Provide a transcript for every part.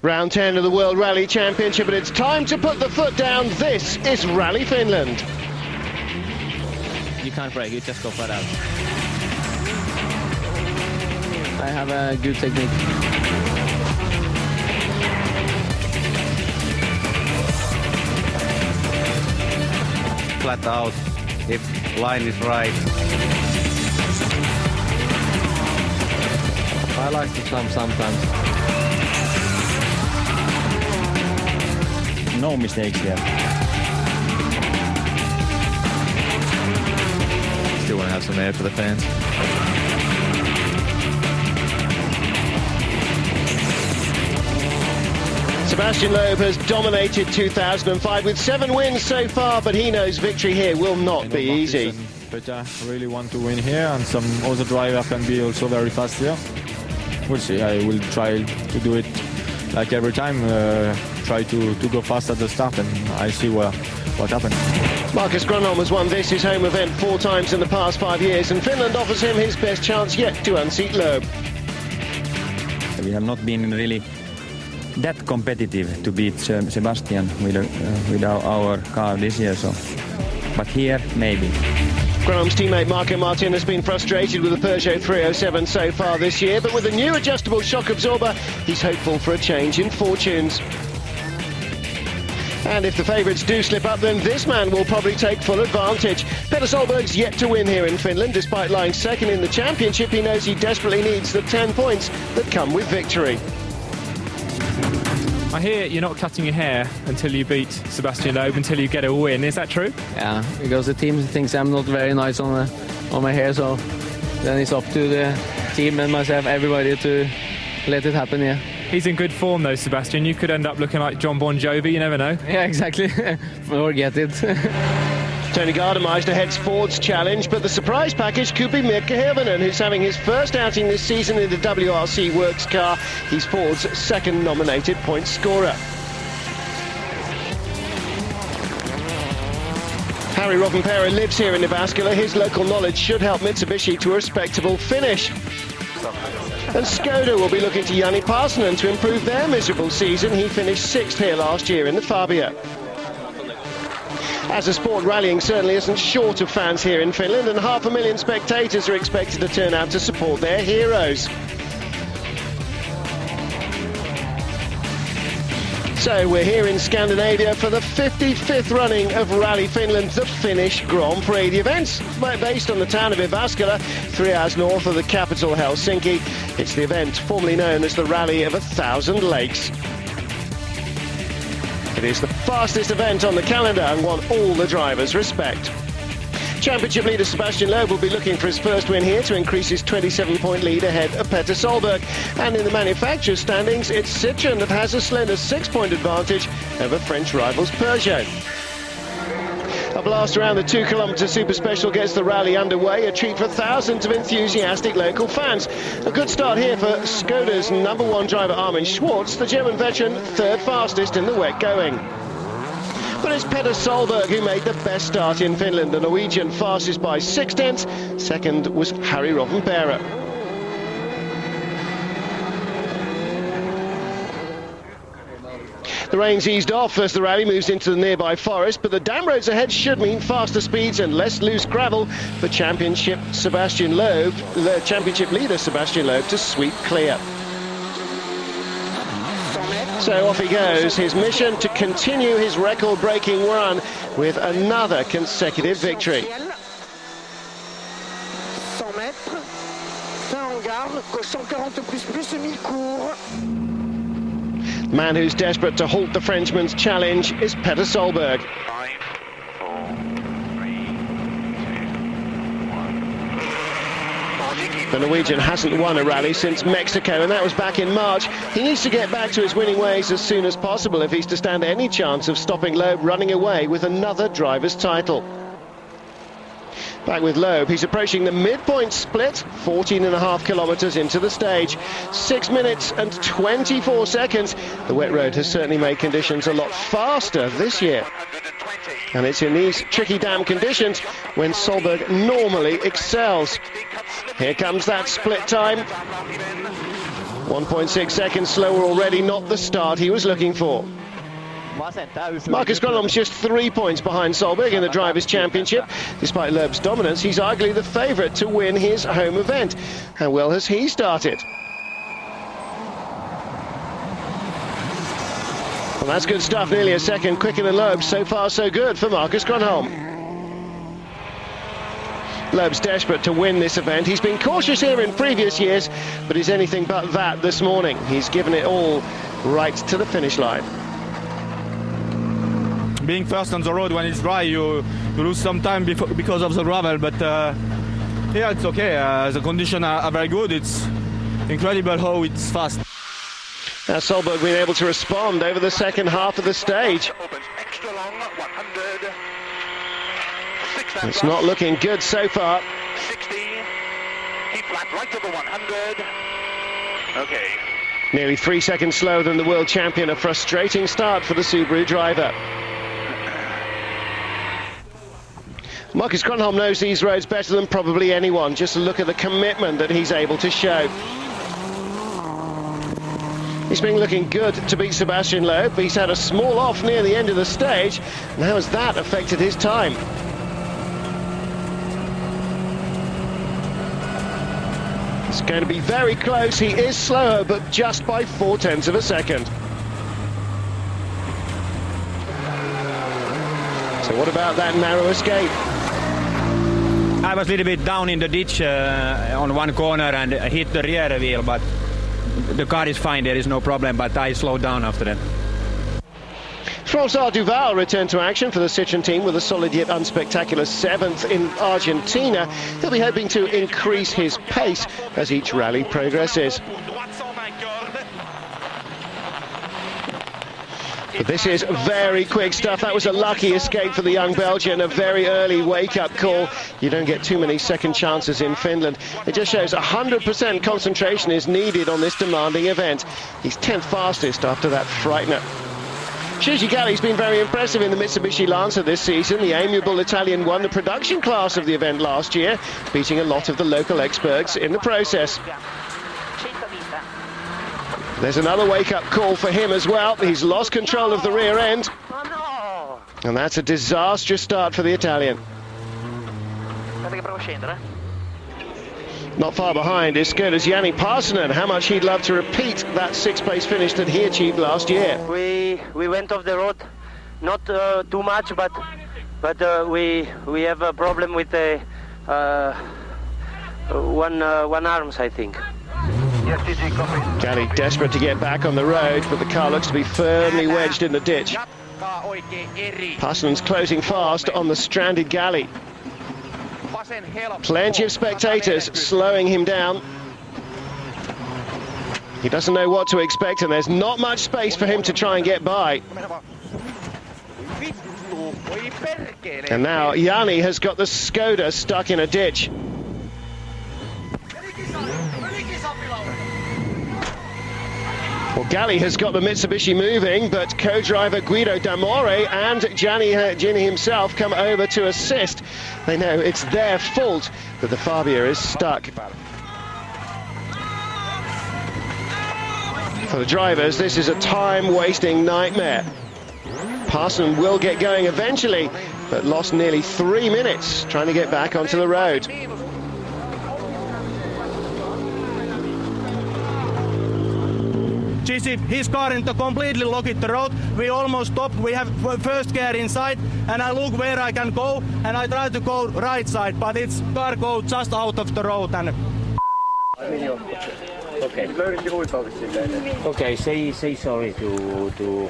Round 10 of the World Rally Championship, and it's time to put the foot down. This is Rally Finland. You can't brake, you just go flat out. I have a good technique. Flat out, if line is right. I like to jump sometimes. No mistakes here. Still want to have some air for the fans. Sebastian Loeb has dominated 2005 with 7 wins so far, but he knows victory here will not be easy. But I really want to win here, and some other driver can be also very fast here. We'll see. I will try to do it like every time. Try to go fast at the start, and I see what happens. Marcus Grönholm has won this, his home event, 4 times in the past 5 years, and Finland offers him his best chance yet to unseat Loeb. We have not been really that competitive to beat Sebastian with our car this year, so. But here, maybe. Grönholm's teammate Marco Martin has been frustrated with the Peugeot 307 so far this year, but with a new adjustable shock absorber, he's hopeful for a change in fortunes. And if the favourites do slip up, then this man will probably take full advantage. Petter Solberg's yet to win here in Finland. Despite lying second in the championship, he knows he desperately needs the 10 points that come with victory. I hear you're not cutting your hair until you beat Sebastian Loeb, until you get a win. Is that true? Yeah, because the team thinks I'm not very nice on my hair, so then it's up to the team and myself, everybody, to let it happen, yeah. He's in good form though, Sebastian. You could end up looking like John Bon Jovi, you never know. Yeah, exactly. Forget it. Tony Gardemeister heads Ford's challenge, but the surprise package could be Mirka Hirvonen, who's having his first outing this season in the WRC Works car. He's Ford's second nominated point scorer. Harry Rovanperä lives here in Jyväskylä. His local knowledge should help Mitsubishi to a respectable finish. And Skoda will be looking to Jani Parsonen to improve their miserable season. He finished 6th here last year in the Fabia. As a sport, rallying certainly isn't short of fans here in Finland, and 500,000 spectators are expected to turn out to support their heroes. So we're here in Scandinavia for the 55th running of Rally Finland, the Finnish Grand Prix. The event's based on the town of Jyväskylä, 3 hours north of the capital Helsinki. It's the event formerly known as the Rally of 1,000 Lakes. It is the fastest event on the calendar and one all the drivers respect. Championship leader Sebastian Loeb will be looking for his first win here to increase his 27-point lead ahead of Petter Solberg. And in the manufacturer's standings, it's Citroën that has a slender 6-point advantage over French rivals Peugeot. A blast around the 2-kilometre Super Special gets the rally underway, a treat for thousands of enthusiastic local fans. A good start here for Skoda's #1 driver Armin Schwarz, the German veteran, 3rd fastest in the wet going. But it's Petter Solberg who made the best start in Finland, the Norwegian fastest by 6 tenths. Second was Harry Rovanperä. The rain's eased off as the rally moves into the nearby forest, but the damp roads ahead should mean faster speeds and less loose gravel for championship leader Sebastian Loeb to sweep clear. So off he goes, his mission to continue his record-breaking run with another consecutive victory. 100 mètres, fin en garde, gauche 140 plus 1000 cours. The man who's desperate to halt the Frenchman's challenge is Petter Solberg. 5, 4, 3, 2, 1. The Norwegian hasn't won a rally since Mexico, and that was back in March. He needs to get back to his winning ways as soon as possible if he's to stand any chance of stopping Loeb running away with another driver's title. Back with Loeb, he's approaching the midpoint split, 14.5 kilometres into the stage. 6 minutes and 24 seconds. The wet road has certainly made conditions a lot faster this year. And it's in these tricky damp conditions when Solberg normally excels. Here comes that split time. 1.6 seconds slower already, not the start he was looking for. Marcus Gronholm's just 3 points behind Solberg in the Drivers' Championship. Despite Loeb's dominance, he's arguably the favourite to win his home event. How well has he started? Well, that's good stuff, nearly a second quicker than Loeb. So far, so good for Marcus Gronholm. Loeb's desperate to win this event. He's been cautious here in previous years, but he's anything but that this morning. He's given it all right to the finish line. Being first on the road when it's dry, you lose some time because of the gravel, but yeah, it's okay. The conditions are very good. It's incredible how it's fast. Now Solberg been able to respond over the second half of the stage. It's not looking good so far. 60, keep flat right to the 100. Okay. Nearly 3 seconds slower than the world champion. A frustrating start for the Subaru driver. Marcus Gronholm knows these roads better than probably anyone. Just look at the commitment that he's able to show. He's been looking good to beat Sebastian Loeb. He's had a small off near the end of the stage. And how has that affected his time? It's going to be very close. He is slower, but just by 0.4 of a second. So what about that narrow escape? I was a little bit down in the ditch on one corner and hit the rear wheel, but the car is fine, there is no problem, but I slowed down after that. François Duval returned to action for the Citroën team with a solid yet unspectacular 7th in Argentina. He'll be hoping to increase his pace as each rally progresses. But this is very quick stuff. That was a lucky escape for the young Belgian, a very early wake-up call. You don't get too many second chances in Finland. It just shows 100% concentration is needed on this demanding event. He's 10th fastest after that frightener. Shuji Galli's been very impressive in the Mitsubishi Lancer this season. The amiable Italian won the production class of the event last year, beating a lot of the local experts in the process. There's another wake-up call for him as well. He's lost control of the rear end. And that's a disastrous start for the Italian. Not far behind is Skoda's Jani Parsonen. How much he'd love to repeat that 6th-place finish that he achieved last year. We went off the road, not too much, but we have a problem with the one arms, I think. Galli desperate to get back on the road, but the car looks to be firmly wedged in the ditch. Parsonen's closing fast on the stranded Galli. Plenty of spectators slowing him down. He doesn't know what to expect, and there's not much space for him to try and get by. And now Jani has got the Skoda stuck in a ditch. Well, Galli has got the Mitsubishi moving, but co-driver Guido D'Amore and Gini himself come over to assist. They know it's their fault that the Fabia is stuck. For the drivers, this is a time-wasting nightmare. Parson will get going eventually, but lost nearly 3 minutes trying to get back onto the road. GC, his car in the completely locked the road. We almost stopped. We have first gear inside, and I look where I can go, and I try to go right side, but its car goes just out of the road. And Okay, say sorry to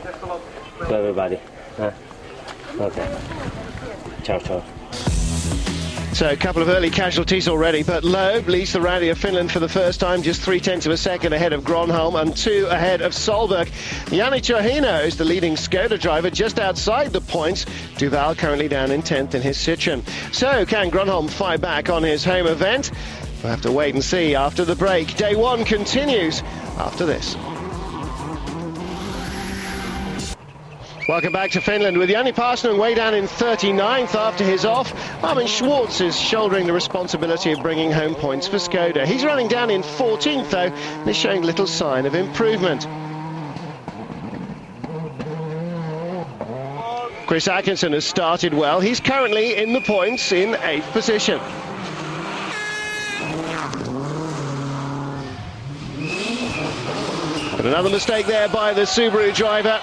everybody. Okay. Ciao, ciao. So a couple of early casualties already, but Loeb leads the Rally of Finland for the first time, just 0.3 of a second ahead of Gronholm and 2 ahead of Solberg. Jani Chahino is the leading Skoda driver just outside the points. Duval currently down in 10th in his Citroen. So can Gronholm fight back on his home event? We'll have to wait and see after the break. Day one continues after this. Welcome back to Finland with Jani Parsinen way down in 39th after his off. Armin Schwartz is shouldering the responsibility of bringing home points for Skoda. He's running down in 14th though and is showing little sign of improvement. Chris Atkinson has started well. He's currently in the points in 8th position. But another mistake there by the Subaru driver.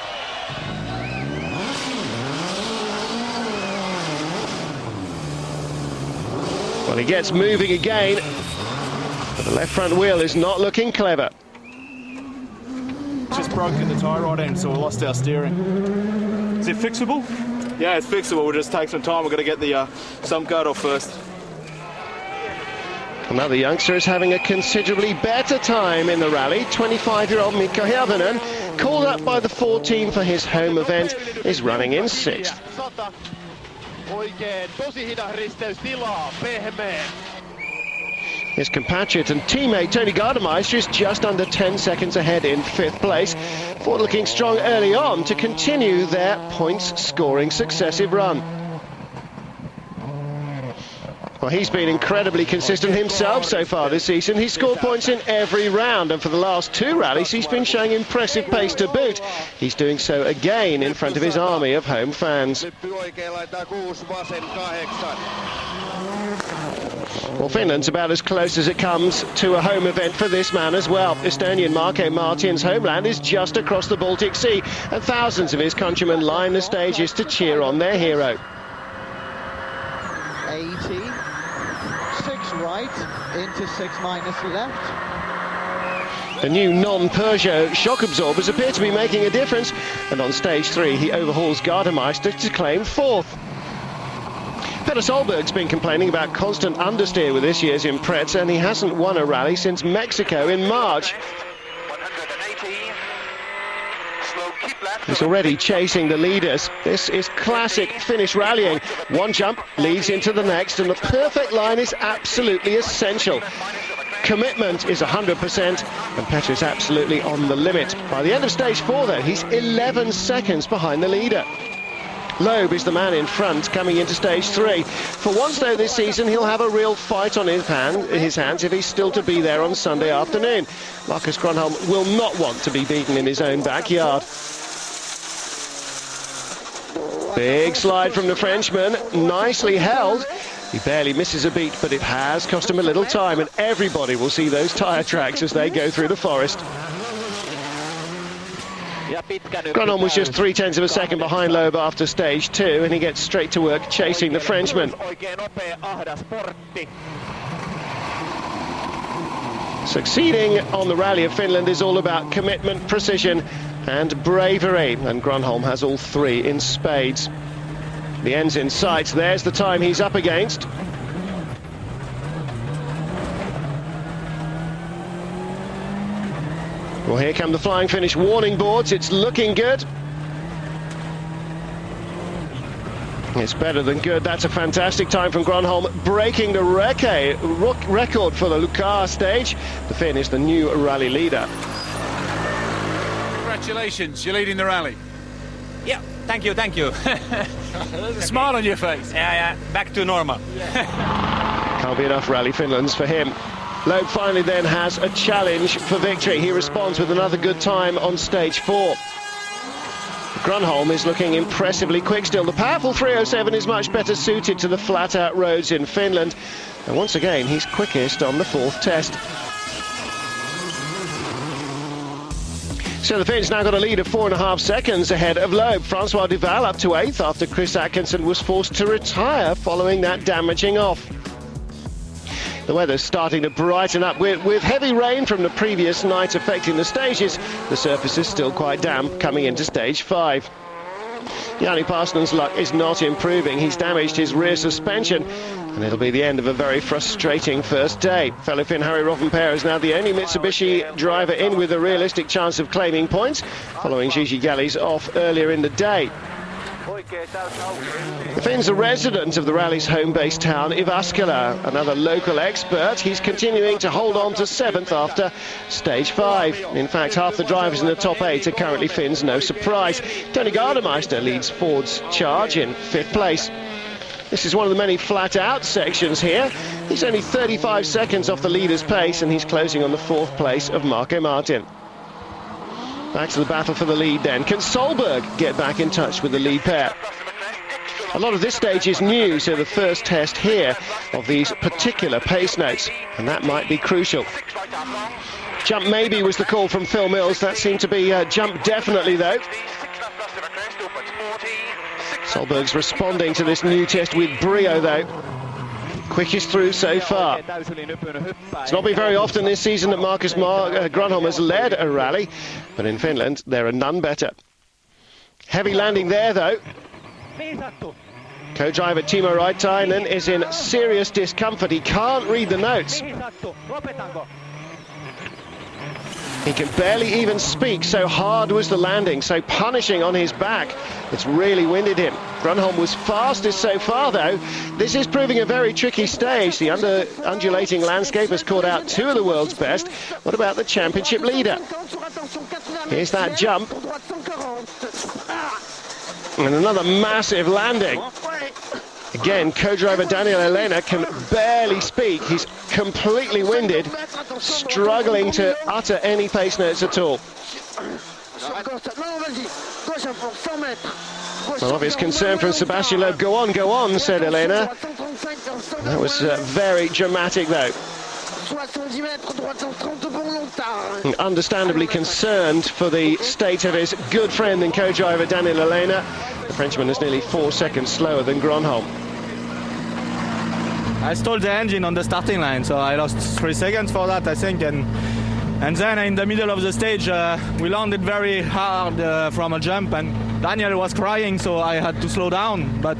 Well, he gets moving again, but the left front wheel is not looking clever. Just broken the tyre rod end, so we lost our steering. Is it fixable? Yeah, it's fixable. We'll just take some time. We've got to get the sump guard off first. Another youngster is having a considerably better time in the rally. 25-year-old Mikko Helvinen, called up by the 14 for his home event, is running in 6th. His compatriot and teammate Tony Gardemeister is just under 10 seconds ahead in 5th place. Ford looking strong early on to continue their points-scoring successive run. Well, he's been incredibly consistent himself so far this season. He's scored points in every round, and for the last 2 rallies, he's been showing impressive pace to boot. He's doing so again in front of his army of home fans. Well, Finland's about as close as it comes to a home event for this man as well. Estonian Marko Martin's homeland is just across the Baltic Sea, and thousands of his countrymen line the stages to cheer on their hero. 80, 6 right, into 6 minus left. The new non-Peugeot shock absorbers appear to be making a difference, and on stage 3 he overhauls Gardemeister to claim 4th. Peter Solberg's been complaining about constant understeer with this year's Impreza, and he hasn't won a rally since Mexico in March. He's already chasing the leaders. This is classic Finnish rallying. One jump leads into the next, and the perfect line is absolutely essential. Commitment is 100%, and Petter is absolutely on the limit. By the end of stage 4, though, he's 11 seconds behind the leader. Loeb is the man in front coming into stage 3. For once, though, this season, he'll have a real fight on his hands if he's still to be there on Sunday afternoon. Marcus Gronholm will not want to be beaten in his own backyard. Big slide from the Frenchman, nicely held. He barely misses a beat, but it has cost him a little time, and everybody will see those tyre tracks as they go through the forest. Gronholm was just 0.3 of a second behind Loeb after stage 2, and he gets straight to work chasing the Frenchman. Succeeding on the Rally of Finland is all about commitment, precision and bravery, and Gronholm has all 3 in spades. The end's in sight. There's the time he's up against. Well, here come the Flying Finnish warning boards. It's looking good. It's better than good. That's a fantastic time from Gronholm, breaking the record for the Lucar stage. The Finn is the new rally leader. Congratulations, you're leading the rally. Yeah, thank you, thank you. Smile on your face. Yeah, back to normal. Can't be enough Rally Finlands for him. Loeb finally then has a challenge for victory. He responds with another good time on stage 4. Gronholm is looking impressively quick still. The powerful 307 is much better suited to the flat-out roads in Finland. And once again, he's quickest on the 4th test. So the Finns now got a lead of 4.5 seconds ahead of Loeb. Francois Duval up to 8th after Chris Atkinson was forced to retire following that damaging off. The weather's starting to brighten up. With heavy rain from the previous night affecting the stages, the surface is still quite damp coming into stage 5. Jani Parsinen's luck is not improving. He's damaged his rear suspension, And it'll be the end of a very frustrating first day. Fellow Finn Harry Rovanperä is now the only Mitsubishi driver in with a realistic chance of claiming points, following Gigi Galli's off earlier in the day. The Finns are resident of the rally's home-based town, Jyväskylä. Another local expert, he's continuing to hold on to 7th after stage 5. In fact, half the drivers in the top 8 are currently Finns, no surprise. Tony Gardemeister leads Ford's charge in 5th place. This is one of the many flat-out sections here. He's only 35 seconds off the leader's pace, and he's closing on the 4th place of Marco Martin. Back to the battle for the lead then. Can Solberg get back in touch with the lead pair? A lot of this stage is new, so the first test here of these particular pace notes, and that might be crucial. Jump maybe was the call from Phil Mills. That seemed to be jump definitely, though. Solberg's responding to this new test with brio, though. Quickest through so far. It's not been very often this season that Marcus Grönholm has led a rally, but in Finland there are none better. Heavy landing there, though. Co-driver Timo Raitainen is in serious discomfort. He can't read the notes. He can barely even speak, so hard was the landing, so punishing on his back. It's really winded him. Grönholm was fastest so far, though. This is proving a very tricky stage. The undulating landscape has caught out 2 of the world's best. What about the championship leader? Here's that jump. And another massive landing. Again, co-driver Daniel Elena can barely speak. He's completely winded, struggling to utter any pace notes at all. Well, obvious concern from Sebastian Loeb. Go on, said Elena. That was very dramatic, though. Understandably concerned for the state of his good friend and co-driver Daniel Elena. The Frenchman is nearly 4 seconds slower than Grönholm. I stole the engine on the starting line, so I lost 3 seconds for that, I think. And then in the middle of the stage, we landed very hard from a jump, and Daniel was crying, so I had to slow down. But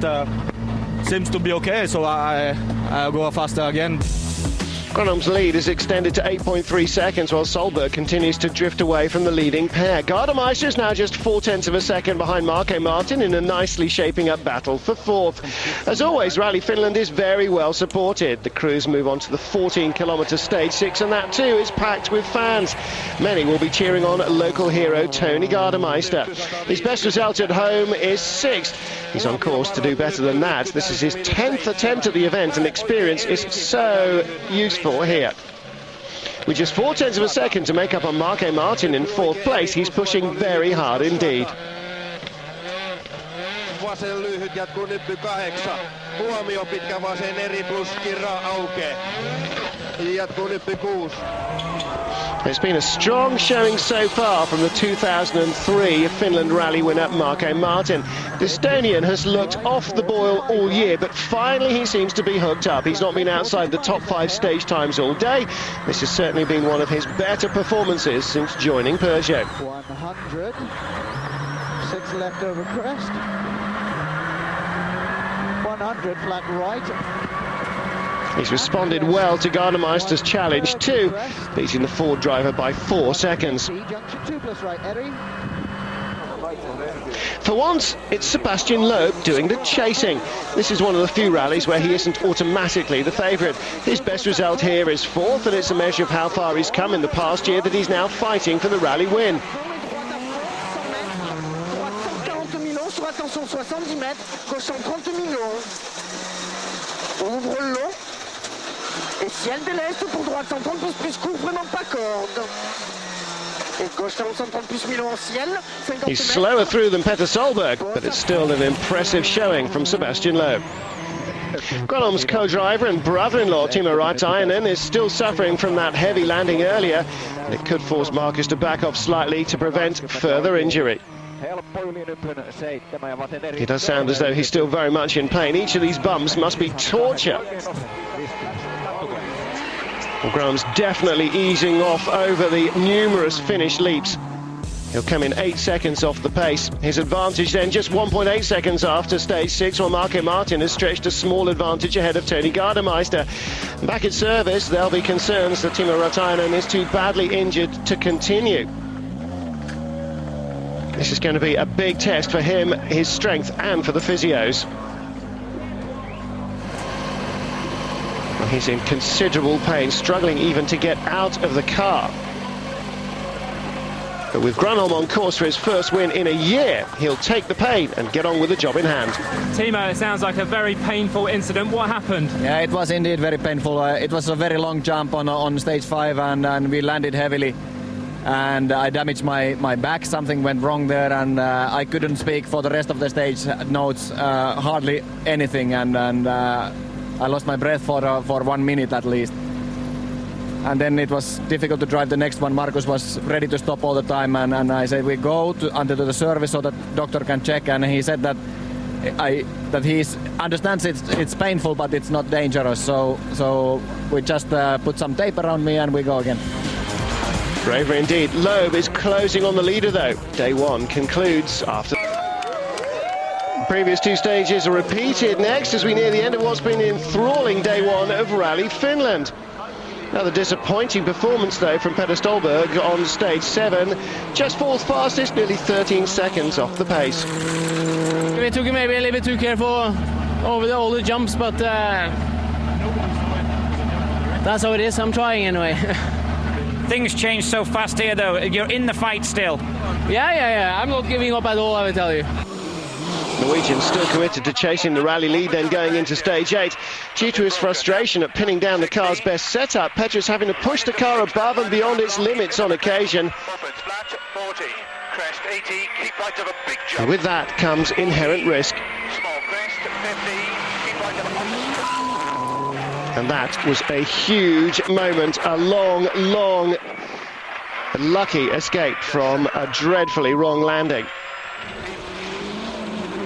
seems to be okay, so I'll go faster again. Grönholm's lead is extended to 8.3 seconds, while Solberg continues to drift away from the leading pair. Gardemeister is now just 0.4 of a second behind Marco Martin in a nicely shaping up battle for 4th. As always, Rally Finland is very well supported. The crews move on to the 14-kilometre stage 6, and that too is packed with fans. Many will be cheering on local hero Tony Gardemeister. His best result at home is 6th. He's on course to do better than that. This is his 10th attempt at the event, and experience is so useful here. With just 0.4 of a second to make up on Marco Martin in 4th place, he's pushing very hard indeed. Vasen lyhyt jatkuu nyppy 8. Huomio pitkä vasen eri plus kirra auke. Jatkuu nyppy 6. It's been a strong showing so far from the 2003 Finland rally winner Marco Martin. The Estonian has looked off the boil all year, but finally he seems to be hooked up. He's not been outside the top 5 stage times all day. This has certainly been one of his better performances since joining Peugeot. 100, 6 left over crest, 100 flat right. He's responded well to Gardemeister's challenge too, beating the Ford driver by 4 seconds. For once, it's Sebastian Loeb doing the chasing. This is one of the few rallies where he isn't automatically the favourite. His best result here is 4th, and it's a measure of how far he's come in the past year that he's now fighting for the rally win. Et ciel de l'Est pour droite 130 plus court, vraiment pas corde. Et gauche 130 plus Milo en ciel. He's slower through than Petter Solberg, but it's still an impressive showing from Sebastian Loeb. Grönholm's co-driver and brother-in-law Timo Raitainen is still suffering from that heavy landing earlier, and it could force Marcus to back off slightly to prevent further injury. He does sound as though he's still very much in pain. Each of these bumps must be torture. Well, Grönholm's definitely easing off over the numerous Finnish leaps. He'll come in 8 seconds off the pace. His advantage then just 1.8 seconds after stage 6, while Marco Martin has stretched a small advantage ahead of Tony Gardemeister. Back at service, there'll be concerns that Timo Rautainen is too badly injured to continue. This is going to be a big test for him, his strength, and for the physios. Well, he's in considerable pain, struggling even to get out of the car. But with Grönholm on course for his first win in a year, he'll take the pain and get on with the job in hand. Timo, it sounds like a very painful incident. What happened? Yeah, it was indeed very painful. It was a very long jump on stage 5, and we landed heavily. And I damaged my back. Something went wrong there, and I couldn't speak for the rest of the stage notes, hardly anything. And I lost my breath for 1 minute at least. And then it was difficult to drive the next one. Markus was ready to stop all the time, and I said we go until the service so that doctor can check. And he said that he understands it's painful, but it's not dangerous. So we just put some tape around me and we go again. Braver indeed. Loeb is closing on the leader though. Day 1 concludes after. Previous 2 stages are repeated next as we near the end of what's been an enthralling Day 1 of Rally Finland. Another disappointing performance though from Petter Stolberg on stage 7. Just 4th fastest, nearly 13 seconds off the pace. We took it maybe a little bit too careful over all the jumps, but that's how it is. I'm trying anyway. Things change so fast here though. You're in the fight still. Yeah. I'm not giving up at all, I will tell you. Norwegian still committed to chasing the rally lead then going into stage 8. Due to his frustration at pinning down the car's best setup, Petra's having to push the car above and beyond its limits on occasion. And with that comes inherent risk. And that was a huge moment, a long, lucky escape from a dreadfully wrong landing.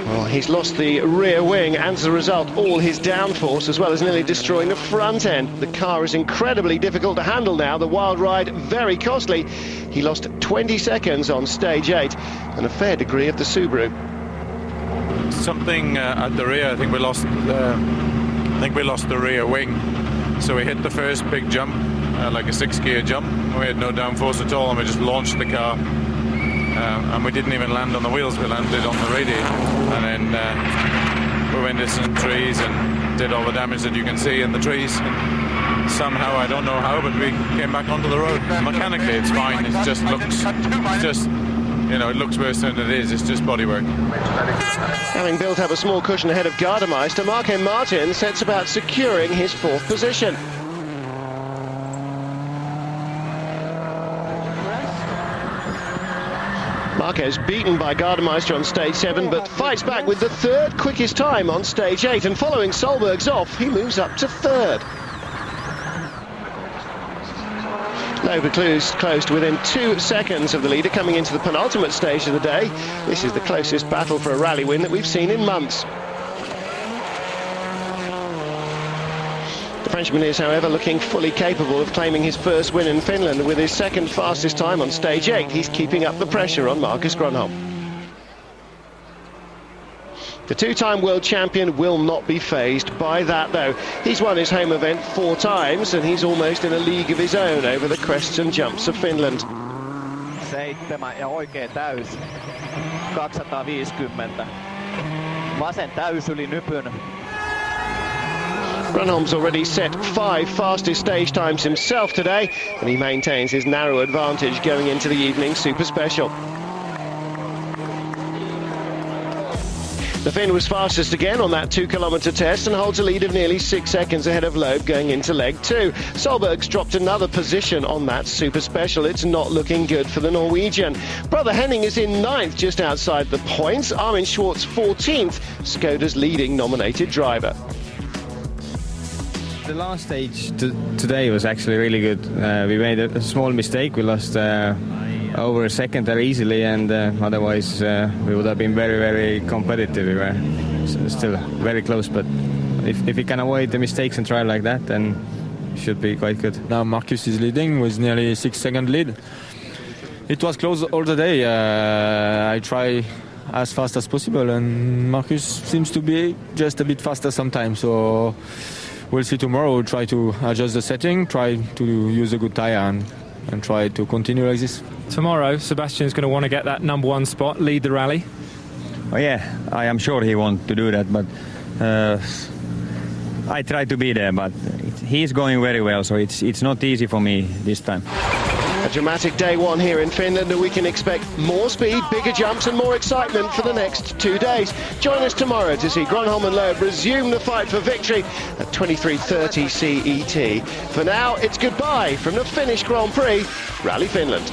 Well, he's lost the rear wing and as a result all his downforce, as well as nearly destroying the front end. The car is incredibly difficult to handle now, the wild ride very costly. He lost 20 seconds on stage 8 and a fair degree of the Subaru. Something at the rear, I think we lost the rear wing. So we hit the first big jump, like a 6-gear jump. We had no downforce at all and we just launched the car. And we didn't even land on the wheels, we landed on the radiator. And then we went into some trees and did all the damage that you can see in the trees. And somehow, I don't know how, but we came back onto the road. Mechanically it's fine, it just looks, it looks worse than it is, it's just bodywork. Having built up a small cushion ahead of Gardemeister, Marco Martin sets about securing his 4th position. Marco's beaten by Gardemeister on stage 7, but fights back with the 3rd quickest time on stage 8, and following Solberg's off, he moves up to 3rd. Loeb closed within 2 seconds of the leader coming into the penultimate stage of the day. This is the closest battle for a rally win that we've seen in months. The Frenchman is, however, looking fully capable of claiming his first win in Finland. With his 2nd fastest time on stage 8, he's keeping up the pressure on Markus Grönholm. The 2-time world champion will not be fazed by that, though. He's won his home event 4 times, and he's almost in a league of his own over the crests and jumps of Finland. 7 ja oikea täys. 250. Vasen täys yli nypyn. Grönholm's already set 5 fastest stage times himself today, and he maintains his narrow advantage going into the evening super special. The Finn was fastest again on that 2-kilometre test and holds a lead of nearly 6 seconds ahead of Loeb going into leg 2. Solberg's dropped another position on that super special. It's not looking good for the Norwegian. Brother Henning is in 9th, just outside the points. Armin Schwartz 14th, Skoda's leading nominated driver. The last stage today was actually really good. We made a small mistake. We lost over a second there easily, and otherwise we would have been very, very competitive. We were still very close, but if we can avoid the mistakes and try like that, then it should be quite good. Now Markus is leading with nearly 6-second lead. It was close all the day. I try as fast as possible, and Marcus seems to be just a bit faster sometimes. So we'll see tomorrow. We'll try to adjust the setting, try to use a good tyre, and try to continue like this. Tomorrow, Sebastian's going to want to get that #1 spot, lead the rally. Oh yeah, I am sure he wants to do that, but I try to be there, but he's going very well, so it's not easy for me this time. A dramatic day one here in Finland, and we can expect more speed, bigger jumps and more excitement for the next 2 days. Join us tomorrow to see Gronholm and Loeb resume the fight for victory at 23:30 CET. For now, it's goodbye from the Finnish Grand Prix, Rally Finland.